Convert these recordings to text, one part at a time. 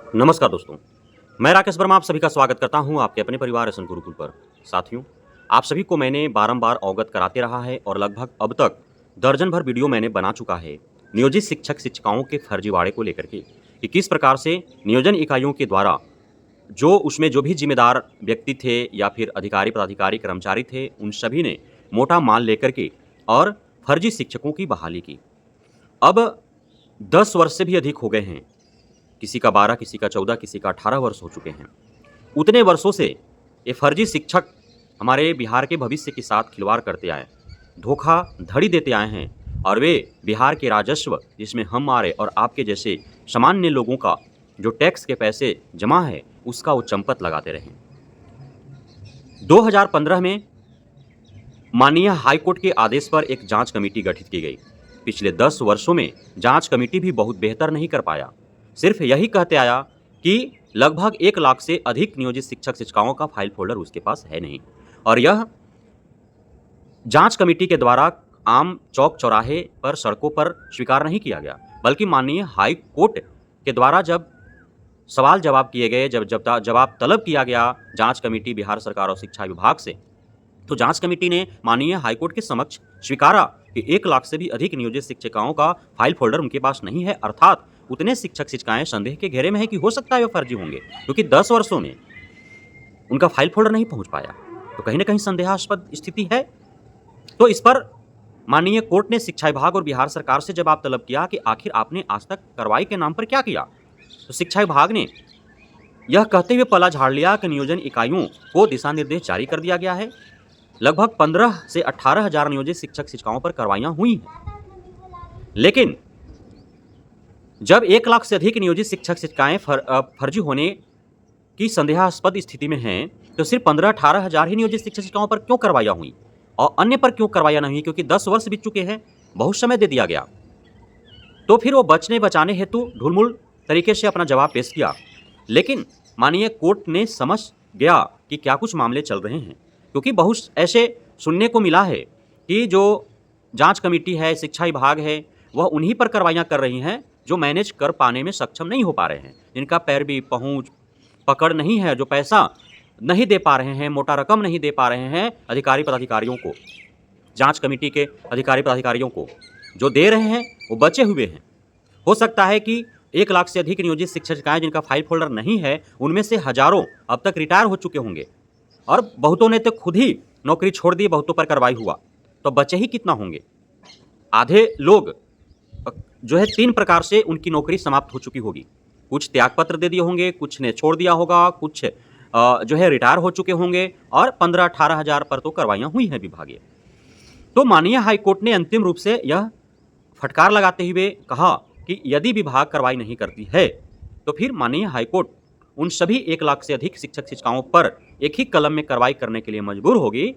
नमस्कार दोस्तों, मैं राकेश वर्मा आप सभी का स्वागत करता हूं आपके अपने परिवार एसएन गुरुकुल पर। साथियों, आप सभी को मैंने बारंबार अवगत कराते रहा है और लगभग अब तक दर्जन भर वीडियो मैंने बना चुका है नियोजित शिक्षक-शिक्षिकाओं के फर्जीवाड़े को लेकर के कि किस प्रकार से नियोजन इकाइयों के द्वारा उसमें जो भी ज़िम्मेदार व्यक्ति थे या फिर अधिकारी, पदाधिकारी, कर्मचारी थे, उन सभी ने मोटा माल लेकर के और फर्जी शिक्षकों की बहाली की। अब 10 वर्ष से भी अधिक हो गए हैं। किसी का 12, किसी का 14, किसी का 18 वर्ष हो चुके हैं। उतने वर्षों से ये फर्जी शिक्षक हमारे बिहार के भविष्य के साथ खिलवाड़ करते आए, धोखाधड़ी देते आए हैं और वे बिहार के राजस्व जिसमें हमारे और आपके जैसे सामान्य लोगों का जो टैक्स के पैसे जमा है, उसका वो चंपत लगाते रहे। 2015 में माननीय हाईकोर्ट के आदेश पर एक जांच कमेटी गठित की गई। पिछले 10 वर्षों में जांच कमेटी भी बहुत बेहतर नहीं कर पाया। सिर्फ यही कहते आया कि लगभग 1 लाख से अधिक नियोजित शिक्षक-शिक्षिकाओं का फाइल फ़ोल्डर उसके पास है नहीं और यह जांच कमेटी के द्वारा आम चौक-चौराहे पर, सड़कों पर स्वीकार नहीं किया गया, बल्कि माननीय हाई कोर्ट के द्वारा जब सवाल-जवाब किए गए, जवाब तलब किया गया जांच कमेटी, बिहार सरकार और शिक्षा विभाग से, तो जांच कमेटी ने माननीय हाई कोर्ट के समक्ष स्वीकारा कि 1 लाख से भी अधिक नियोजित शिक्षिकाओं का फाइल फ़ोल्डर उनके पास नहीं है, अर्थात उतने शिक्षक-शिक्षिकाएँ संदेह के घेरे में हैं कि हो सकता है वो फर्जी होंगे, क्योंकि 10 वर्षों में उनका फाइल फ़ोल्डर नहीं पहुँच पाया। तो कहीं न कहीं संदेहास्पद स्थिति है। तो इस पर माननीय कोर्ट ने शिक्षा विभाग और बिहार सरकार से जवाब तलब किया कि आखिर आपने आज तक कार्रवाई के नाम पर क्या किया? तो शिक्षा विभाग ने यह कहते हुए पल्ला झाड़ लिया कि नियोजन इकाइयों को दिशा निर्देश जारी कर दिया गया है। लगभग 15 से 18 हज़ार नियोजित शिक्षक-शिक्षिकाओं पर कार्रवाइयाँ हुई हैं। लेकिन जब 1 लाख से अधिक नियोजित शिक्षक-शिक्षिकाएँ फर्जी होने की संदेहास्पद स्थिति में हैं, तो सिर्फ 15-18 हज़ार ही नियोजित शिक्षक-शिक्षिकाओं पर क्यों कार्रवाइयाँ हुई और अन्य पर क्यों कार्रवाइयाँ नहीं हुई? क्योंकि 10 वर्ष बीत चुके हैं, बहुत समय दे दिया गया। तो फिर वो बचने-बचाने हेतु ढुलमुल तरीके से अपना जवाब पेश किया। लेकिन माननीय कोर्ट ने समझ गया कि क्या कुछ मामले चल रहे हैं, क्योंकि बहुत ऐसे सुनने को मिला है कि जो जांच कमेटी है, शिक्षा विभाग है, वह उन्हीं पर कार्रवाइयाँ कर रही हैं जो मैनेज कर पाने में सक्षम नहीं हो पा रहे हैं, जिनका पैरवी, पहुँच, पकड़ नहीं है, जो पैसा नहीं दे पा रहे हैं, मोटा रकम नहीं दे पा रहे हैं अधिकारी पदाधिकारियों को, जांच कमेटी के अधिकारी पदाधिकारियों को। जो दे रहे हैं वो बचे हुए हैं। हो सकता है कि 1 लाख से अधिक नियोजित शिक्षक-शिक्षिकाएँ जिनका फाइल फ़ोल्डर नहीं है, उनमें से हज़ारों अब तक रिटायर हो चुके होंगे और बहुतों ने तो खुद ही नौकरी छोड़ दी, बहुतों पर कार्रवाई हुआ। तो बचे ही कितना होंगे? आधे लोग जो है 3 प्रकार से उनकी नौकरी समाप्त हो चुकी होगी। कुछ त्यागपत्र दे दिए होंगे, कुछ ने छोड़ दिया होगा, कुछ जो है रिटायर हो चुके होंगे और 15-18 हज़ार पर तो कार्रवाइयाँ हुई हैं विभागीय। तो माननीय हाई कोर्ट ने अंतिम रूप से यह फटकार लगाते हुए कहा कि यदि विभाग कार्रवाई नहीं करती है, तो फिर माननीय हाई कोर्ट उन सभी 1 लाख से अधिक शिक्षक-शिक्षिकाओं पर एक ही कलम में कार्रवाई करने के लिए मजबूर होगी,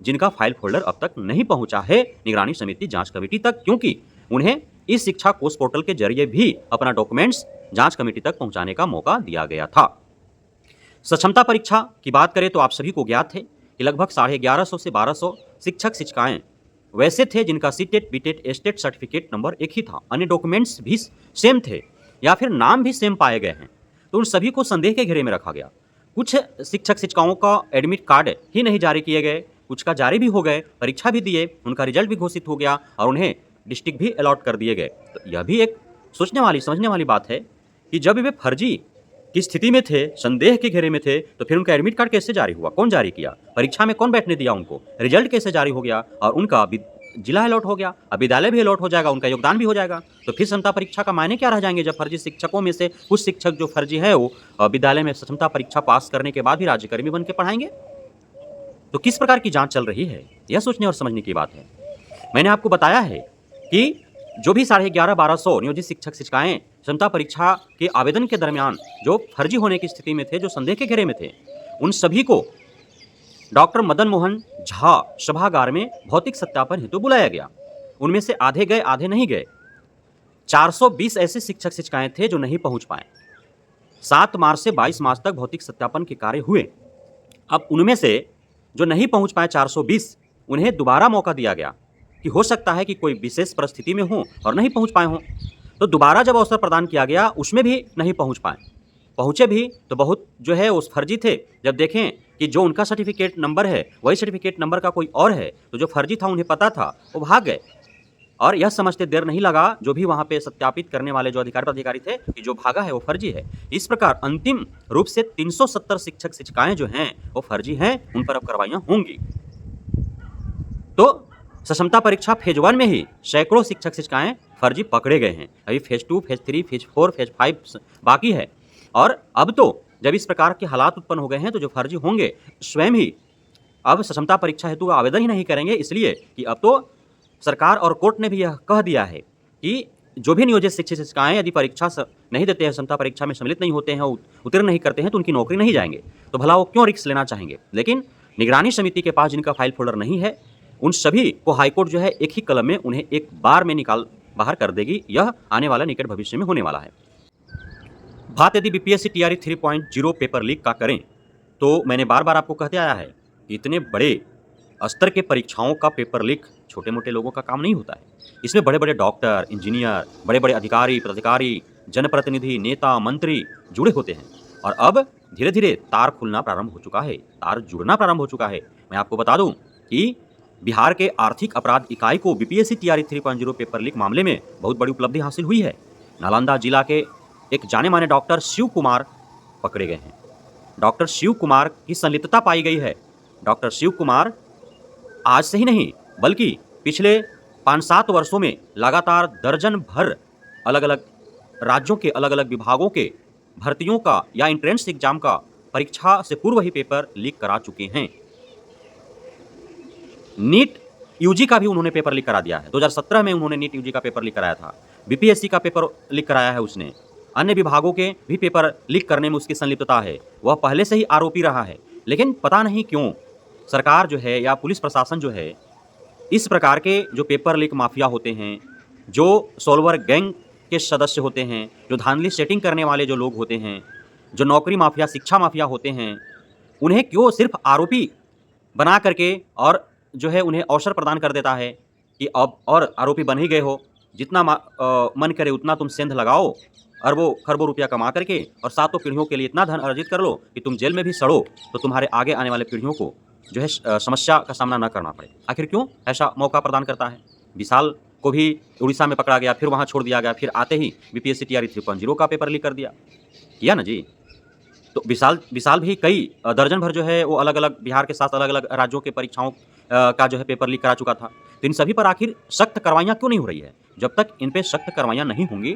जिनका फाइल फ़ोल्डर अब तक नहीं पहुँचा है निगरानी समिति जाँच कमेटी तक, क्योंकि उन्हें इस शिक्षा कोष पोर्टल के जरिए भी अपना डॉक्यूमेंट्स जाँच कमेटी तक पहुँचाने का मौका दिया गया था। सक्षमता परीक्षा की बात करें तो आप सभी को ज्ञात है कि लगभग 1150 से 1200 शिक्षक-शिक्षिकाएँ वैसे थे जिनका सीटेट, बीटेट, एस्टेट सर्टिफिकेट नंबर एक ही था, अन्य डॉक्यूमेंट्स भी सेम थे या फिर नाम भी सेम पाए गए हैं, तो उन सभी को संदेह के घेरे में रखा गया। कुछ शिक्षक-शिक्षिकाओं का एडमिट कार्ड ही नहीं जारी किए गए, कुछ का जारी भी हो गए, परीक्षा भी दिए, उनका रिजल्ट भी घोषित हो गया और उन्हें डिस्ट्रिक्ट भी अलॉट कर दिए गए। तो यह भी एक सोचने वाली, समझने वाली बात है कि जब वे फर्जी की स्थिति में थे, संदेह के घेरे में थे, तो फिर उनका एडमिट कार्ड कैसे जारी हुआ? कौन जारी किया? परीक्षा में कौन बैठने दिया उनको? रिजल्ट कैसे जारी हो गया? और उनका जिला अलॉट हो गया, अब विद्यालय भी अलॉट हो जाएगा, उनका योगदान भी हो जाएगा। तो फिर क्षमता परीक्षा का मायने क्या रह जाएंगे जब फर्जी शिक्षकों में से कुछ शिक्षक जो फर्जी है वो विद्यालय में क्षमता परीक्षा पास करने के बाद भी राज्यकर्मी बन के पढ़ाएंगे? तो किस प्रकार की जाँच चल रही है, यह सोचने और समझने की बात है। मैंने आपको बताया है कि जो भी 1150-1200 नियोजित शिक्षक-शिक्षिकाएँ क्षमता परीक्षा के आवेदन के दरमियान जो फर्जी होने की स्थिति में थे, जो संदेह के घेरे में थे, उन सभी को डॉक्टर मदन मोहन झा सभागार में भौतिक सत्यापन हेतु बुलाया गया। उनमें से आधे गए, आधे नहीं गए। 420 ऐसे शिक्षक-शिक्षिकाएँ थे जो नहीं पहुँच पाए। 7 मार्च से 22 मार्च तक भौतिक सत्यापन के कार्य हुए। अब उनमें से जो नहीं पहुँच पाए 420, उन्हें दोबारा मौका दिया गया कि हो सकता है कि कोई विशेष परिस्थिति में हो और नहीं पहुँच पाए हों। तो दोबारा जब अवसर प्रदान किया गया, उसमें भी नहीं पहुँच पाए। पहुँचे भी तो बहुत जो है उस फर्जी थे। जब देखें कि जो उनका सर्टिफिकेट नंबर है वही सर्टिफिकेट नंबर का कोई और है, तो जो फर्जी था उन्हें पता था, वो भाग गए। और यह समझते देर नहीं लगा जो भी वहाँ पे सत्यापित करने वाले जो अधिकारी थे कि जो भागा है वो फर्जी है। इस प्रकार अंतिम रूप से 370 शिक्षक-शिक्षिकाएँ जो हैं वो फर्जी हैं, उन पर अब कार्रवाइयाँ होंगी। तो सक्षमता परीक्षा फेज 1 में ही सैकड़ों शिक्षक-शिक्षिकाएँ फर्जी पकड़े गए हैं। अभी फेज 2, फेज 3, फेज 4, फेज 5 बाकी है। और अब तो जब इस प्रकार के हालात उत्पन्न हो गए हैं तो जो फर्जी होंगे स्वयं ही अब सक्षमता परीक्षा हेतु आवेदन ही नहीं करेंगे, इसलिए कि अब तो सरकार और कोर्ट ने भी यह कह दिया है कि जो भी नियोजित शिक्षक-शिक्षिकाएँ यदि परीक्षा नहीं देते हैं, क्षमता परीक्षा में सम्मिलित नहीं होते हैं, उत्तीर्ण नहीं करते हैं, तो उनकी नौकरी नहीं जाएंगे। तो भला वो क्यों रिस्क लेना चाहेंगे? लेकिन निगरानी समिति के पास जिनका फाइल फोल्डर नहीं है, उन सभी को हाईकोर्ट जो है एक ही कलम में उन्हें एक बार में निकाल बाहर कर देगी। यह आने वाला निकट भविष्य में होने वाला है। बात यदि बीपीएससी टीआरई 3.0 पेपर लीक का करें, तो मैंने बार-बार आपको कहते आया है कि इतने बड़े स्तर के परीक्षाओं का पेपर लीक छोटे-मोटे लोगों का काम नहीं होता है। इसमें बड़े-बड़े डॉक्टर, इंजीनियर, बड़े-बड़े अधिकारी, प्राधिकारी, जनप्रतिनिधि, नेता, मंत्री जुड़े होते हैं। और अब धीरे-धीरे तार खुलना प्रारंभ हो चुका है, तार जुड़ना प्रारंभ हो चुका है। मैं आपको बता दूं कि बिहार के आर्थिक अपराध इकाई को बीपीएससी टीआरई 3.0 पेपर लीक मामले में बहुत बड़ी उपलब्धि हासिल हुई है। नालंदा जिला के एक जाने-माने डॉक्टर शिव कुमार पकड़े गए हैं। डॉक्टर शिव कुमार की संलिप्तता पाई गई है। डॉक्टर शिव कुमार आज से ही नहीं बल्कि पिछले 5-7 वर्षों में लगातार दर्जन भर अलग-अलग राज्यों के अलग-अलग विभागों के भर्तियों का या एंट्रेंस एग्जाम का परीक्षा से पूर्व ही पेपर लीक करा चुके हैं। नीट यूजी का भी उन्होंने पेपर लीक करा दिया है। 2017 में उन्होंने नीट यूजी का पेपर लीक कराया था। बीपीएससी का पेपर लीक कराया है उसने। अन्य विभागों के भी पेपर लीक करने में उसकी संलिप्तता है। वह पहले से ही आरोपी रहा है, लेकिन पता नहीं क्यों सरकार जो है या पुलिस प्रशासन जो है, इस प्रकार के जो पेपर लीक माफिया होते हैं, जो सॉल्वर गैंग के सदस्य होते हैं, जो धांधली सेटिंग करने वाले जो लोग होते हैं, जो नौकरी माफिया, शिक्षा माफिया होते हैं, उन्हें क्यों सिर्फ आरोपी बना करके और जो है उन्हें अवसर प्रदान कर देता है कि अब और आरोपी बन ही गए हो, जितना मन करे उतना तुम सेंध लगाओ, अरबों खरबों रुपया कमा करके और सातों पीढ़ियों के लिए इतना धन अर्जित कर लो कि तुम जेल में भी सड़ो, तो तुम्हारे आगे आने वाले पीढ़ियों को जो है समस्या का सामना न करना पड़े। आखिर क्यों ऐसा मौका प्रदान करता है? विशाल को भी उड़ीसा में पकड़ा गया, फिर वहाँ छोड़ दिया गया, फिर आते ही बीपीएससी टीआरई 3.0 का पेपर लीक कर दिया। किया ना जी? तो विशाल भी कई दर्जन भर जो है वो अलग-अलग बिहार के साथ अलग-अलग राज्यों के परीक्षाओं का जो है पेपर लीक करा चुका था। तो इन सभी पर आखिर सख्त कार्रवाइयाँ क्यों नहीं हो रही है? जब तक इन पे सख्त कार्रवाइयाँ नहीं होंगी,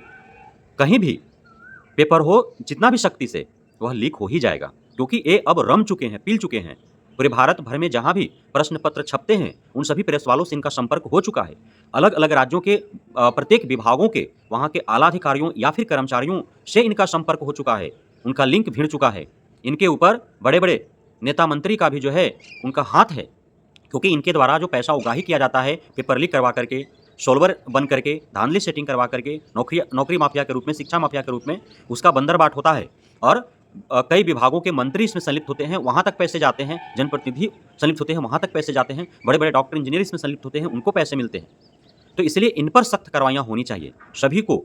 कहीं भी पेपर हो जितना भी सख्ती से, वह लीक हो ही जाएगा, क्योंकि ये अब रम चुके हैं, पील चुके हैं। पूरे भारत भर में जहाँ भी प्रश्न पत्र छपते हैं, उन सभी प्रेस वालों से इनका संपर्क हो चुका है। अलग-अलग राज्यों के प्रत्येक विभागों के वहाँ के आला अधिकारियों या फिर कर्मचारियों से इनका संपर्क हो चुका है, उनका लिंक भिड़ चुका है। इनके ऊपर बड़े-बड़े नेता मंत्री का भी जो है उनका हाथ है, क्योंकि इनके द्वारा जो पैसा उगाही किया जाता है पेपर लीक करवा करके, सॉल्वर बन करके, धांधली सेटिंग करवा करके, नौकरी माफिया के रूप में, शिक्षा माफिया के रूप में उसका बंदरबाट होता है। और कई विभागों के मंत्री इसमें संलिप्त होते हैं, वहाँ तक पैसे जाते हैं, जनप्रतिनिधि संलिप्त होते हैं, वहाँ तक पैसे जाते हैं, बड़े-बड़े डॉक्टर इंजीनियर इसमें संलिप्त होते हैं, उनको पैसे मिलते हैं। तो इसलिए इन पर सख्त कार्रवाइयाँ होनी चाहिए। सभी को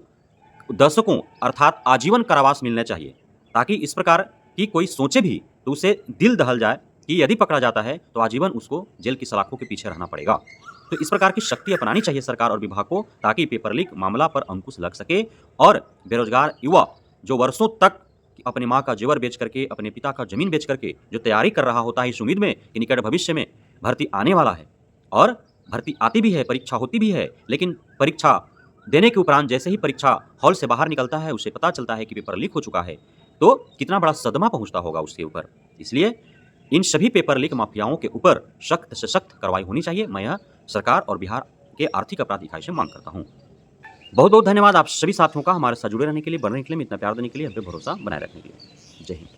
दर्शकों अर्थात आजीवन कारावास मिलना चाहिए, ताकि इस प्रकार की कोई सोचे भी तो उसे दिल दहल जाए कि यदि पकड़ा जाता है तो आजीवन उसको जेल की सलाखों के पीछे रहना पड़ेगा। तो इस प्रकार की शक्ति अपनानी चाहिए सरकार और विभाग को, ताकि पेपर लीक मामला पर अंकुश लग सके और बेरोजगार युवा जो वर्षों तक अपनी माँ का जेवर बेच करके, अपने पिता का जमीन बेच करके जो तैयारी कर रहा होता है इस उम्मीद में कि निकट भविष्य में भर्ती आने वाला है, और भर्ती आती भी है, परीक्षा होती भी है, लेकिन परीक्षा देने के उपरांत जैसे ही परीक्षा हॉल से बाहर निकलता है उसे पता चलता है कि पेपर लीक हो चुका है, तो कितना बड़ा सदमा पहुंचता होगा उसके ऊपर। इसलिए इन सभी पेपर लीक माफियाओं के ऊपर सख्त से सख्त कार्रवाई होनी चाहिए। मैं यह सरकार और बिहार के आर्थिक अपराध इकाई से मांग करता हूँ। बहुत बहुत धन्यवाद आप सभी साथियों का हमारे साथ जुड़े रहने के लिए, बनने के लिए, इतना प्यार देने के लिए, हम पे भरोसा बनाए रखने के लिए। जय हिंद।